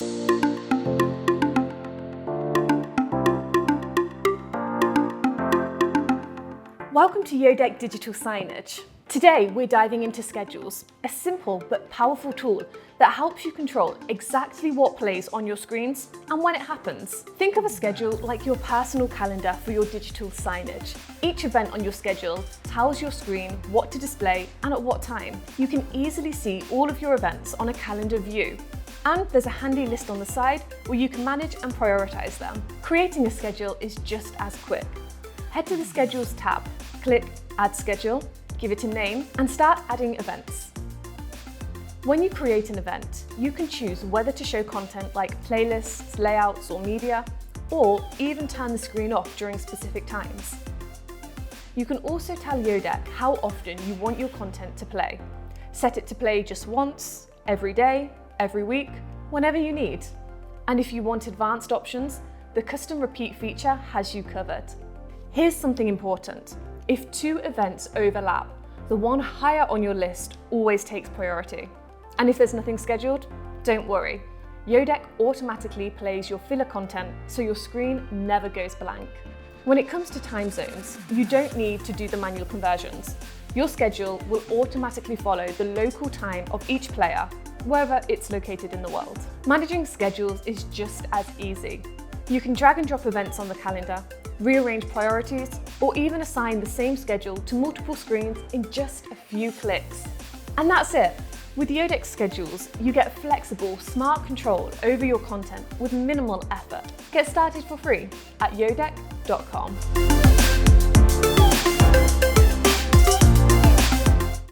Welcome to Yodeck Digital Signage. Today we're diving into schedules, a simple but powerful tool that helps you control exactly what plays on your screens and when it happens. Think of a schedule like your personal calendar for your digital signage. Each event on your schedule tells your screen what to display and at what time. You can easily see all of your events on a calendar view. And there's a handy list on the side where you can manage and prioritize them. Creating a schedule is just as quick. Head to the Schedules tab, click Add Schedule, give it a name, and start adding events. When you create an event, you can choose whether to show content like playlists, layouts, or media, or even turn the screen off during specific times. You can also tell Yodeck how often you want your content to play. Set it to play just once, every day, every week, whenever you need. And if you want advanced options, the custom repeat feature has you covered. Here's something important. If two events overlap, the one higher on your list always takes priority. And if there's nothing scheduled, don't worry. Yodeck automatically plays your filler content so your screen never goes blank. When it comes to time zones, you don't need to do the manual conversions. Your schedule will automatically follow the local time of each player, wherever it's located in the world. Managing schedules is just as easy. You can drag and drop events on the calendar, rearrange priorities, or even assign the same schedule to multiple screens in just a few clicks. And that's it. With Yodeck Schedules, you get flexible, smart control over your content with minimal effort. Get started for free at yodeck.com.